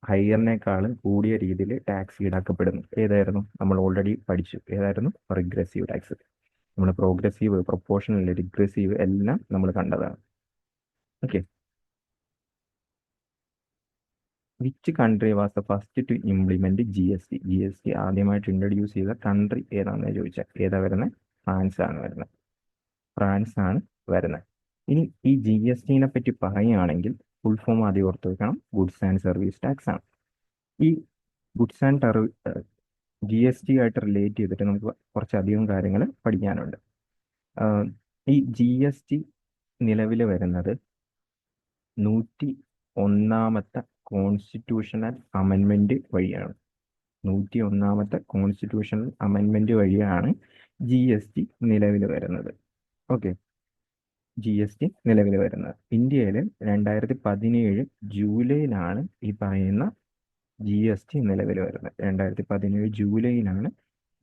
ഹയറിനേക്കാളും കൂടിയ രീതിയിൽ ടാക്സ് ഈടാക്കപ്പെടുന്നു. ഏതായിരുന്നു? നമ്മൾ ഓൾറെഡി പഠിച്ചു. ഏതായിരുന്നു? Regressive tax. നമ്മൾ പ്രോഗ്രസീവ്, പ്രൊപ്പോർഷണൽ, റിഗ്രസീവ് എല്ലാം നമ്മൾ കണ്ടതാണ്. Okay. Which country was the first to implement GST ആദ്യമായിട്ട് ഇൻട്രൊഡ്യൂസ് ചെയ്ത കൺട്രി ഏതാണെന്ന് ചോദിച്ചാൽ ഏതാ വരുന്നത്? ഫ്രാൻസ് ആണ് വരുന്നത്. ഇനി ഈ GSTനെ പറ്റി പറയുകയാണെങ്കിൽ ഫുൾ ഫോം ആദ്യം ഓർത്ത് വെക്കണം. ഗുഡ്സ് ആൻഡ് സർവീസ് ടാക്സ് ആണ്. ഈ ഗുഡ്സ് ആൻഡ് GST ആയിട്ട് റിലേറ്റ് ചെയ്തിട്ട് നമുക്ക് കുറച്ചധികം കാര്യങ്ങൾ പഠിക്കാനുണ്ട്. ഈ GST നിലവിൽ വരുന്നത് 101ാമത്തെ കോൺസ്റ്റിറ്റ്യൂഷണൽ അമെൻമെന്റ് വഴിയാണ്. 101ാമത്തെ കോൺസ്റ്റിറ്റ്യൂഷണൽ അമെൻമെന്റ് വഴിയാണ് GST നിലവിൽ വരുന്നത്. ഓക്കെ. GST നിലവിൽ വരുന്നത് ഇന്ത്യയിൽ 2017 ജൂലൈയിലാണ് ഈ പറയുന്ന GST നിലവിൽ വരുന്നത്. 2017 ജൂലൈയിലാണ്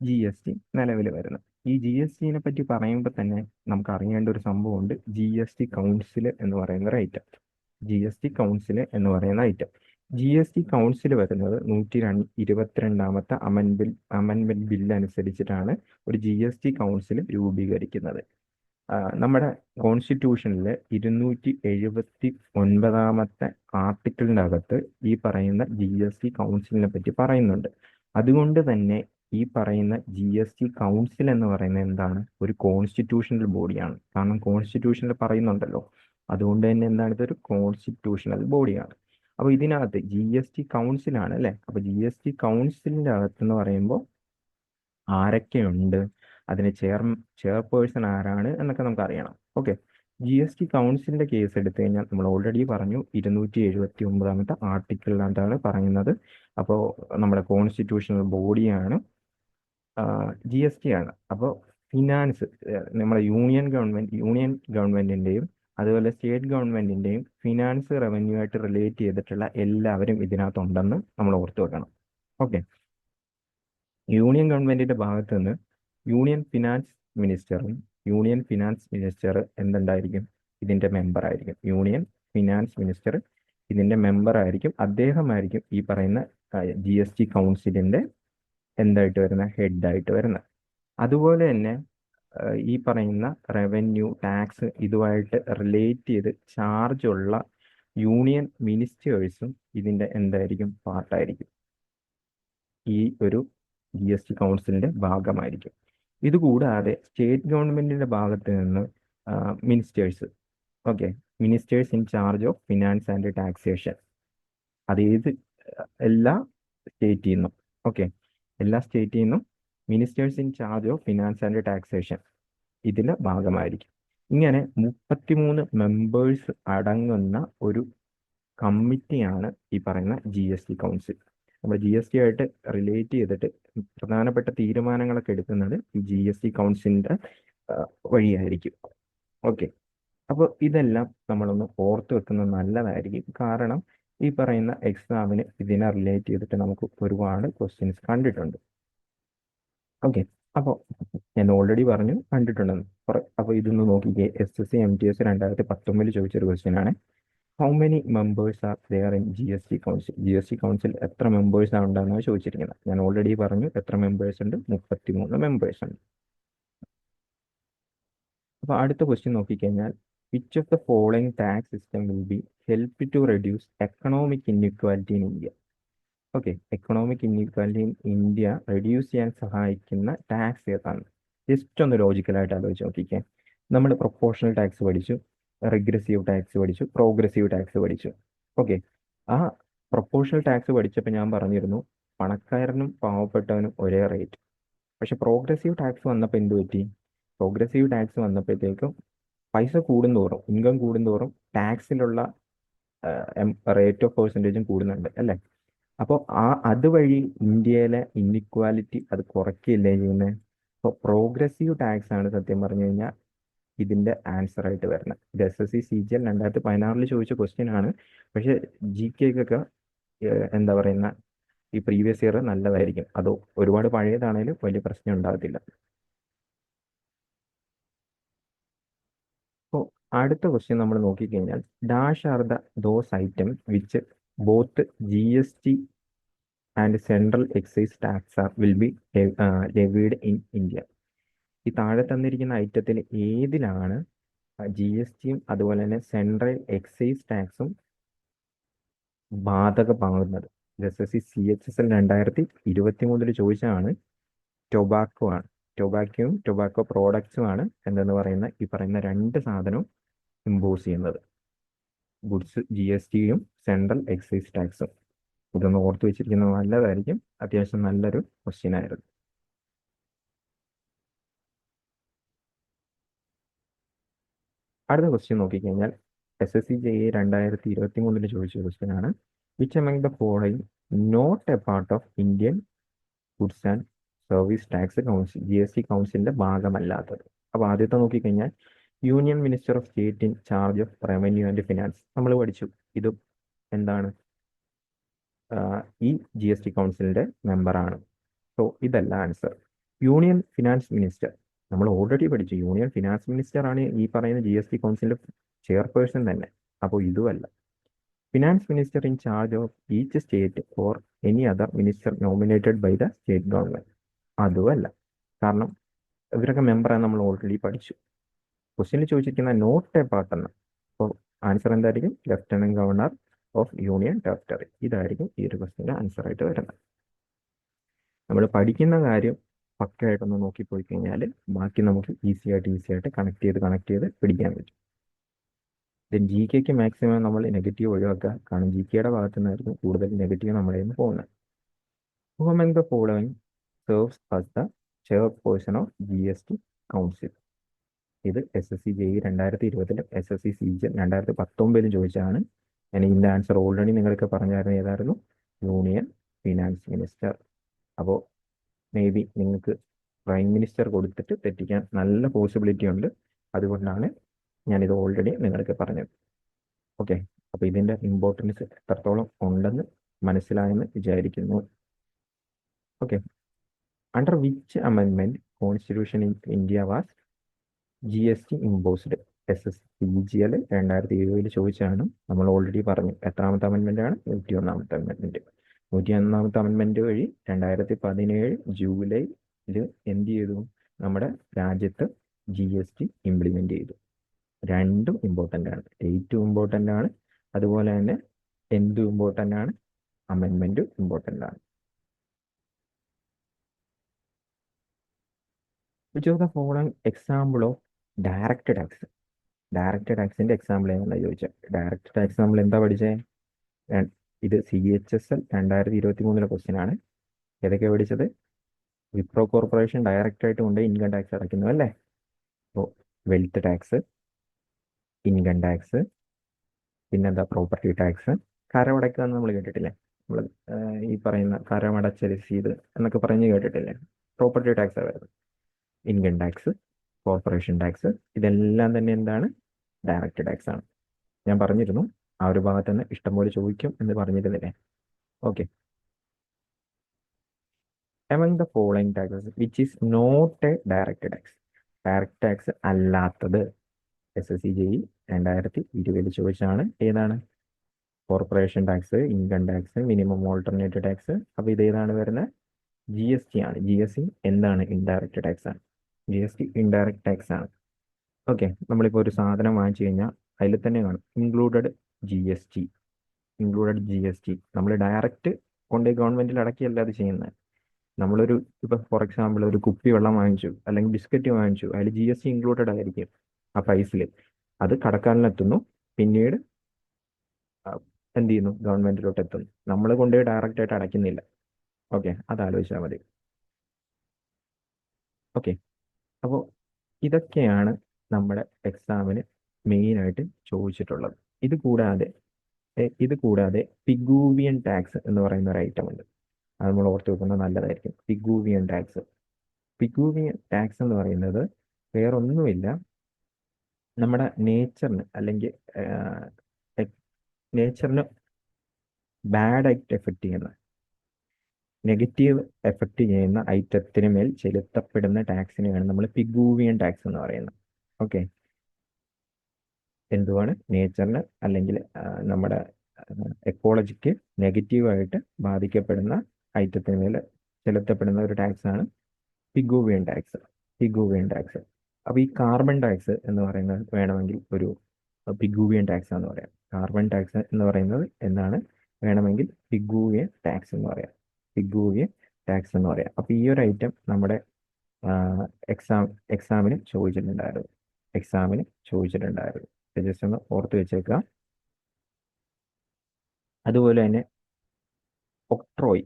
GST നിലവിൽ വരുന്നത്. ഈ GSTനെ പറ്റി പറയുമ്പോൾ തന്നെ നമുക്ക് അറിയേണ്ട ഒരു സംഭവമുണ്ട്. GST കൗൺസിൽ എന്ന് പറയുന്ന ഒരു ഐറ്റം. GST കൗൺസിൽ എന്ന് പറയുന്ന ഐറ്റം. GST കൗൺസിൽ വരുന്നത് 122ാമത്തെ അമെൻമെന്റ് ബില്ല് അനുസരിച്ചിട്ടാണ് ഒരു GST കൗൺസിൽ രൂപീകരിക്കുന്നത്. നമ്മുടെ കോൺസ്റ്റിറ്റ്യൂഷനിൽ 279ാമത്തെ ആർട്ടിക്കിളിൻ്റെ അകത്ത് ഈ പറയുന്ന GST കൗൺസിലിനെ പറ്റി പറയുന്നുണ്ട്. അതുകൊണ്ട് തന്നെ ഈ പറയുന്ന GST കൗൺസിൽ എന്ന് പറയുന്നത് എന്താണ്? ഒരു കോൺസ്റ്റിറ്റ്യൂഷണൽ ബോഡിയാണ്. കാരണം കോൺസ്റ്റിറ്റ്യൂഷനിൽ പറയുന്നുണ്ടല്ലോ. അതുകൊണ്ട് തന്നെ എന്താണ്? ഇതൊരു കോൺസ്റ്റിറ്റ്യൂഷണൽ ബോഡിയാണ്. അപ്പോൾ ഇതിനകത്ത് GST കൗൺസിലാണ് അല്ലേ? അപ്പോൾ GST കൗൺസിലിൻ്റെ അകത്തെന്ന് പറയുമ്പോൾ ആരൊക്കെയുണ്ട്, അതിന് ചെയർപേഴ്സൺ ആരാണ് എന്നൊക്കെ നമുക്ക് അറിയണം. ഓക്കെ. ജി എസ് ടി കൗൺസിലിന്റെ കേസ് എടുത്തു കഴിഞ്ഞാൽ നമ്മൾ ഓൾറെഡി പറഞ്ഞു 279 ആർട്ടിക്കിളിനകത്താണ് പറയുന്നത്. അപ്പോൾ നമ്മുടെ കോൺസ്റ്റിറ്റ്യൂഷണൽ ബോഡിയാണ് ജി എസ് ടി ആണ്. അപ്പോൾ ഫിനാൻസ് നമ്മുടെ യൂണിയൻ ഗവൺമെന്റിന്റെയും അതുപോലെ സ്റ്റേറ്റ് ഗവൺമെന്റിന്റെയും ഫിനാൻസ് റവന്യൂ ആയിട്ട് റിലേറ്റ് ചെയ്തിട്ടുള്ള എല്ലാവരും ഇതിനകത്തുണ്ടെന്ന് നമ്മൾ ഓർത്തു വെക്കണം. ഓക്കെ, യൂണിയൻ ഗവൺമെന്റിന്റെ ഭാഗത്ത് നിന്ന് യൂണിയൻ ഫിനാൻസ് മിനിസ്റ്റർ എന്തുണ്ടായിരിക്കും? ഇതിന്റെ മെമ്പർ ആയിരിക്കും. യൂണിയൻ ഫിനാൻസ് മിനിസ്റ്റർ ഇതിന്റെ മെമ്പർ ആയിരിക്കും. അദ്ദേഹമായിരിക്കും ഈ പറയുന്ന ജി എസ് ടി കൗൺസിലിന്റെ എന്തായിട്ട് വരുന്ന ഹെഡായിട്ട് വരുന്നത്. അതുപോലെ തന്നെ ഈ പറയുന്ന റവന്യൂ ടാക്സ് ഇതുമായിട്ട് റിലേറ്റ് ചെയ്ത് ചാർജ് ഉള്ള യൂണിയൻ മിനിസ്റ്റേഴ്സും ഇതിന്റെ എന്തായിരിക്കും? പാർട്ടായിരിക്കും. ഈ ഒരു ജി എസ് ടി കൗൺസിലിന്റെ ഭാഗമായിരിക്കും. ഇതുകൂടാതെ സ്റ്റേറ്റ് ഗവൺമെന്റിന്റെ ഭാഗത്ത് നിന്ന് ministers in charge of finance and taxation, അത് എല്ലാ സ്റ്റേറ്റിൽ നിന്നും ministers in charge of finance and taxation ഇതിന്റെ ഭാഗമായിരിക്കും. ഇങ്ങനെ 33 മെമ്പേഴ്സ് അടങ്ങുന്ന ഒരു കമ്മിറ്റിയാണ് ഈ പറയുന്ന ജി എസ് ടി കൗൺസിൽ. നമ്മൾ ജി എസ് ടി ആയിട്ട് റിലേറ്റ് ചെയ്തിട്ട് പ്രധാനപ്പെട്ട തീരുമാനങ്ങളൊക്കെ എടുക്കുന്നത് ഈ ജി എസ് ടി കൗൺസിലിന്റെ വഴിയായിരിക്കും. ഓക്കെ, അപ്പോൾ ഇതെല്ലാം നമ്മളൊന്ന് ഓർത്ത് വെക്കുന്നത് നല്ലതായിരിക്കും. കാരണം ഈ പറയുന്ന എക്സാമിന് ഇതിനെ റിലേറ്റ് ചെയ്തിട്ട് നമുക്ക് ഒരുപാട് ക്വസ്റ്റ്യൻസ് കണ്ടിട്ടുണ്ട്. ഓക്കെ, അപ്പോൾ ഞാൻ ഓൾറെഡി പറഞ്ഞു കണ്ടിട്ടുണ്ടെന്ന്. അപ്പോൾ ഇതൊന്ന് നോക്കിക്കേ. SSC MTS 2019 ചോദിച്ചൊരു ക്വസ്റ്റ്യൻ ആണ്. How many members are there in G S T council? G S T council എത്ര മെമ്പേഴ്സ് ആണ് ഉണ്ടെന്നാണ് ചോദിച്ചിരിക്കുന്നത്. ഞാൻ ഓൾറെഡി പറഞ്ഞു എത്ര മെമ്പേഴ്സ് ഉണ്ട്? 33 മെമ്പേഴ്സ് ഉണ്ട്. അപ്പോൾ അടുത്ത ക്വസ്റ്റ്യൻ നോക്കിക്കഴിഞ്ഞാൽ, which of the following tax system will be help to reduce economic inequality in India? Okay, economic inequality in India reduce ചെയ്യാൻ സഹായിക്കുന്ന ടാക്സ് ഏതാണ്? ജസ്റ്റ് ഒന്ന് ലോജിക്കലായിട്ട് ആലോചിച്ച് നോക്കിക്കേ. നമ്മൾ പ്രൊപ്പോർഷണൽ ടാക്സ് പഠിച്ചു, റിഗ്രസീവ് ടാക്സ് പഠിച്ചു, പ്രോഗ്രസീവ് ടാക്സ് പഠിച്ചു. ഓക്കെ, ആ പ്രൊപ്പോർഷണൽ ടാക്സ് പഠിച്ചപ്പോൾ ഞാൻ പറഞ്ഞിരുന്നു പണക്കാരനും പാവപ്പെട്ടവനും ഒരേ റേറ്റ്. പക്ഷെ പ്രോഗ്രസീവ് ടാക്സ് വന്നപ്പോൾ എന്ത് പറ്റി? പ്രോഗ്രസീവ് ടാക്സ് വന്നപ്പോഴത്തേക്കും പൈസ കൂടുന്തോറും, ഇൻകം കൂടുന്തോറും ടാക്സിലുള്ള റേറ്റ് ഓഫ് പെർസെൻറ്റേജും കൂടുന്നുണ്ട് അല്ലേ? അപ്പോൾ അതുവഴി ഇന്ത്യയിലെ ഇൻഇക്വാലിറ്റി അത് കുറയ്ക്കുകയല്ലേ ചെയ്യുന്നത്? അപ്പോൾ പ്രോഗ്രസീവ് ടാക്സ് ആണ് സത്യം പറഞ്ഞു കഴിഞ്ഞാൽ ഇതിന്റെ ആൻസർ ആയിട്ട് വരുന്നത്. ഇത് SSC CGL 2016 ചോദിച്ച ക്വസ്റ്റ്യൻ ആണ്. പക്ഷെ GK-ക്കൊക്കെ എന്താ പറയുന്ന ഈ പ്രീവിയസ് ഇയർ നല്ലതായിരിക്കും. അത് ഒരുപാട് പഴയതാണേലും വലിയ പ്രശ്നം ഉണ്ടാകത്തില്ല. അപ്പോൾ അടുത്ത ക്വസ്റ്റ്യൻ നമ്മൾ നോക്കിക്കഴിഞ്ഞാൽ, dash are those item which both GST and central excise tax will be levied in India? ഈ താഴെ തന്നിരിക്കുന്ന ഐറ്റത്തിൽ ഏതിലാണ് GST അതുപോലെ തന്നെ സെൻട്രൽ എക്സൈസ് ടാക്സും ബാധകമാകുന്നത്? SSC CHSL 2023 ചോദിച്ചതാണ്. ടൊബാക്കോ ആണ്. ടൊബാക്കോയും ടൊബാക്കോ പ്രോഡക്ട്സും ആണ് എന്തെന്ന് പറയുന്ന ഈ പറയുന്ന രണ്ട് സാധനവും ഇമ്പോസ് ചെയ്യുന്നത്. ഗുഡ്സ് GST-യും സെൻട്രൽ എക്സൈസ് ടാക്സും. ഇതൊന്ന് ഓർത്ത് വെച്ചിരിക്കുന്നത് നല്ലതായിരിക്കും. അത്യാവശ്യം നല്ലൊരു ക്വസ്റ്റ്യൻ ആയിരുന്നു. അടുത്ത ക്വസ്റ്റ്യൻ നോക്കിക്കഴിഞ്ഞാൽ SSC JE 2023 ചോദിച്ച ക്വസ്റ്റ്യൻ ആണ്. Which among the following not a part of Indian goods and service tax council? GST കൗൺസിലിന്റെ ഭാഗമല്ലാത്തത്. അപ്പോൾ ആദ്യത്തെ നോക്കിക്കഴിഞ്ഞാൽ union minister of state in charge of revenue and finance നമ്മൾ പഠിച്ചു. ഇത് എന്താണ്? ഈ GST കൗൺസിലിന്റെ മെമ്പറാണ്. സോ ഇതല്ല ആൻസർ. യൂണിയൻ ഫിനാൻസ് മിനിസ്റ്റർ നമ്മൾ ഓൾറെഡി പഠിച്ചു. യൂണിയൻ ഫിനാൻസ് മിനിസ്റ്റർ ആണ് ഈ പറയുന്ന GST കൗൺസിലിന്റെ ചെയർപേഴ്സൺ തന്നെ. അപ്പോൾ ഇതുമല്ല. Finance minister in charge of each state or any other minister nominated by the state government, അതുമല്ല. കാരണം ഇവരൊക്കെ മെമ്പറാണ് നമ്മൾ ഓൾറെഡി പഠിച്ചു. ക്വസ്റ്റ്യനിൽ ചോദിച്ചിരിക്കുന്ന നോട്ട് എ പാർട്ട് എന്ന്. അപ്പോൾ ആൻസർ എന്തായിരിക്കും? Lieutenant governor of union territory. ഇതായിരിക്കും ഈ ഒരു ക്വസ്റ്റ്യൻ്റെ ആൻസർ ആയിട്ട് വരുന്നത്. നമ്മൾ പഠിക്കുന്ന കാര്യം പക്കയായിട്ടൊന്ന് നോക്കിപ്പോയി കഴിഞ്ഞാൽ ബാക്കി നമുക്ക് ഈസി ആയിട്ട് കണക്ട് ചെയ്ത് പിടിക്കാൻ പറ്റും. ദെൻ GK-ക്ക് മാക്സിമം നമ്മൾ നെഗറ്റീവ് ഒഴിവാക്കുക. കാരണം GK-യുടെ ഭാഗത്തു നിന്നായിരുന്നു കൂടുതൽ നെഗറ്റീവ് നമ്മുടെ നിന്ന് പോകുന്നത്. Who among the following serves as the chairperson of GST Council? ഇത് SSC JEE 2020-ലും SSC CGL 2019-ലും ചോദിച്ചതാണ്. ഞാൻ ഇതിൻ്റെ ആൻസർ ഓൾറെഡി നിങ്ങൾക്ക് പറഞ്ഞായിരുന്നു. ഏതായിരുന്നു? Union finance minister. അപ്പോൾ മേ ബി നിങ്ങൾക്ക് പ്രൈം മിനിസ്റ്റർ കൊടുത്തിട്ട് തെറ്റിക്കാൻ നല്ല പോസിബിലിറ്റി ഉണ്ട്. അതുകൊണ്ടാണ് ഞാനിത് ഓൾറെഡി നിങ്ങൾക്ക് പറഞ്ഞത്. ഓക്കെ, അപ്പോൾ ഇതിൻ്റെ ഇമ്പോർട്ടൻസ് എത്രത്തോളം ഉണ്ടെന്ന് മനസ്സിലായെന്ന് വിചാരിക്കുന്നു. Okay, under which amendment constitution in India was GST imposed? SSC CGL 2020 ചോദിച്ചാണ്. നമ്മൾ ഓൾറെഡി പറഞ്ഞു. എത്രാമത്തെ അമെൻമെൻ്റ് ആണ്? 101ാമത്തെ അമെൻമെൻറ്റ്. 101ാമത്തെ അമെൻമെൻറ്റ് വഴി 2017 ജൂലൈയിൽ എന്ത് ചെയ്തു? നമ്മുടെ രാജ്യത്ത് GST ഇംപ്ലിമെൻ്റ് ചെയ്തു. രണ്ടും ഇമ്പോർട്ടൻ്റ് ആണ്. ഡേറ്റും ഇമ്പോർട്ടൻ്റ് ആണ്, അതുപോലെ തന്നെ എന്തും ഇമ്പോർട്ടൻ്റ് ആണ്, അമെൻമെൻറ്റും ഇമ്പോർട്ടൻ്റ് ആണ്. Which of the following example of direct tax? Direct ടാക്സിൻ്റെ എക്സാമ്പിൾ ഏതാണെന്ന് ചോദിച്ചാൽ, ഡയറക്റ്റ് ടാക്സ് നമ്മൾ എന്താ പഠിച്ചത്? ഇത് CHSL 2023 ക്വസ്റ്റ്യൻ ആണ്. ഏതൊക്കെയാണ് പഠിച്ചത്? വിപ്രോ കോർപ്പറേഷൻ ഡയറക്റ്റ് ആയിട്ട് കൊണ്ട് ഇൻകം ടാക്സ് അടയ്ക്കുന്നു അല്ലേ? അപ്പോൾ വെൽത്ത് ടാക്സ്, ഇൻകം ടാക്സ്, പിന്നെന്താ പ്രോപ്പർട്ടി ടാക്സ്. കരമടയ്ക്കുക എന്ന് നമ്മൾ കേട്ടിട്ടില്ലേ? നമ്മൾ ഈ പറയുന്ന കരമടച്ച രസീത് എന്നൊക്കെ പറഞ്ഞ് കേട്ടിട്ടില്ലേ? പ്രോപ്പർട്ടി ടാക്സ് വരുന്നത്. ഇൻകം ടാക്സ്, കോർപ്പറേഷൻ ടാക്സ്, ഇതെല്ലാം തന്നെ എന്താണ്? ഡയറക്റ്റ് ടാക്സ് ആണ്. ഞാൻ പറഞ്ഞിരുന്നു ആ ഒരു ഭാഗത്ത് തന്നെ ഇഷ്ടംപോലെ ചോദിക്കും എന്ന് പറഞ്ഞിരുന്നില്ലേ? Okay, among the following taxes which is not a direct tax? Direct tax അല്ലാത്തത് SSC JEE 2020 ചോദിച്ചാണ്. ഏതാണ്? Corporation tax, income tax, minimum alternative tax. അപ്പോൾ ഇത് ഏതാണ് വരുന്നത്? GST ആണ്. GST എന്താണ്? ഇൻഡയറക്റ്റ് ടാക്സ് ആണ്. GST ഇൻഡയറക്റ്റ് ടാക്സ് ആണ്. ഓക്കെ, നമ്മളിപ്പോൾ ഒരു സാധനം വാങ്ങിച്ചു കഴിഞ്ഞാൽ അതിൽ തന്നെ കാണും ഇൻക്ലൂഡഡ് GST. നമ്മൾ ഡയറക്റ്റ് കൊണ്ട് ഗവൺമെൻറ്റിൽ അടക്കിയല്ല അത് ചെയ്യുന്നത്. നമ്മളൊരു ഇപ്പോൾ ഫോർ എക്സാമ്പിൾ ഒരു കുപ്പി വെള്ളം വാങ്ങിച്ചു, അല്ലെങ്കിൽ ബിസ്ക്കറ്റ് വാങ്ങിച്ചു, അതിൽ GST ഇൻക്ലൂഡഡ് ആയിരിക്കും ആ പ്രൈസിൽ. അത് കടക്കാരനെത്തുന്നു, പിന്നീട് എന്ത് ചെയ്യുന്നു? ഗവൺമെൻറ്റിലോട്ട് എത്തുന്നു. നമ്മൾ കൊണ്ടുപോയി ഡയറക്റ്റ് ആയിട്ട് അടയ്ക്കുന്നില്ല. ഓക്കെ, അത് ആലോചിച്ചാൽ മതി. ഓക്കെ, അപ്പോൾ ഇതൊക്കെയാണ് നമ്മുടെ എക്സാമിന് മെയിനായിട്ട് ചോദിച്ചിട്ടുള്ളത്. ഇത് കൂടാതെ പിഗൂവിയൻ ടാക്സ് എന്ന് പറയുന്ന ഒരു ഐറ്റം ഉണ്ട്. അത് നമ്മൾ ഓർത്ത് വെക്കുന്നത് നല്ലതായിരിക്കും. പിഗൂവിയൻ ടാക്സ് എന്ന് പറയുന്നത് വേറൊന്നുമില്ല, നമ്മുടെ നേച്ചറിന് ബാഡ് ആയിട്ട് എഫക്റ്റ് ചെയ്യുന്ന, നെഗറ്റീവ് എഫക്റ്റ് ചെയ്യുന്ന ഐറ്റത്തിന് മേൽ ചെലുത്തപ്പെടുന്ന ടാക്സിനെയാണ് നമ്മൾ പിഗൂവിയൻ ടാക്സ് എന്ന് പറയുന്നത്. ഓക്കെ, എന്തുവാണ്? നേച്ചറിന് അല്ലെങ്കിൽ നമ്മുടെ എക്കോളജിക്ക് നെഗറ്റീവായിട്ട് ബാധിക്കപ്പെടുന്ന ഐറ്റത്തിന് മേൽ ചെലുത്തപ്പെടുന്ന ഒരു ടാക്സാണ് പിഗൂവിയൻ ടാക്സ്. അപ്പോൾ ഈ കാർബൺ ടാക്സ് എന്ന് പറയുന്നത് വേണമെങ്കിൽ ഒരു പിഗൂവിയൻ ടാക്സ് എന്ന് പറയാം. കാർബൺ ടാക്സ് എന്ന് പറയുന്നത് എന്താണ്? വേണമെങ്കിൽ പിഗൂവിയൻ ടാക്സ് എന്ന് പറയാം. അപ്പോൾ ഈ ഒരു ഐറ്റം നമ്മുടെ എക്സാമിന് ചോദിച്ചിട്ടുണ്ടായിരുന്നു. ജസ്റ്റ് ഒന്ന് ഓർത്ത് വെച്ചേക്കുക. അതുപോലെ തന്നെ ഒക്ട്രോയ്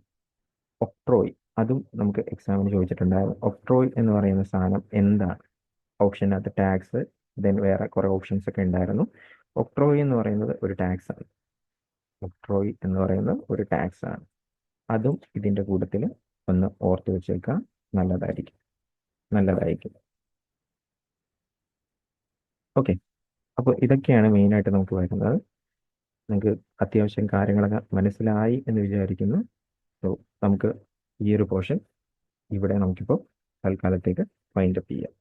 അതും നമുക്ക് എക്സാമിന് ചോദിച്ചിട്ടുണ്ടായിരുന്നു. ഒക്ട്രോയ് എന്ന് പറയുന്ന സാധനം എന്താണ്? ഓപ്ഷനകത്ത് ടാക്സ്, ദെൻ വേറെ കുറേ ഓപ്ഷൻസ് ഒക്കെ ഉണ്ടായിരുന്നു. ഒക്ട്രോയ് എന്ന് പറയുന്നത് ഒരു ടാക്സ് ആണ്. അതും ഇതിൻ്റെ കൂട്ടത്തിൽ ഒന്ന് ഓർത്ത് വെച്ചേക്കാം. നല്ലതായിരിക്കും. ഓക്കെ, അപ്പോൾ ഇതൊക്കെയാണ് മെയിനായിട്ട് നമുക്ക് വരുന്നത്. നിങ്ങൾക്ക് അത്യാവശ്യം കാര്യങ്ങളൊക്കെ മനസ്സിലായി എന്ന് വിചാരിക്കുന്നു. സോ നമുക്ക് ഈ ഒരു പോർഷൻ ഇവിടെ നമുക്കിപ്പോൾ തൽക്കാലത്തേക്ക് വൈൻഡപ്പ് ചെയ്യാം.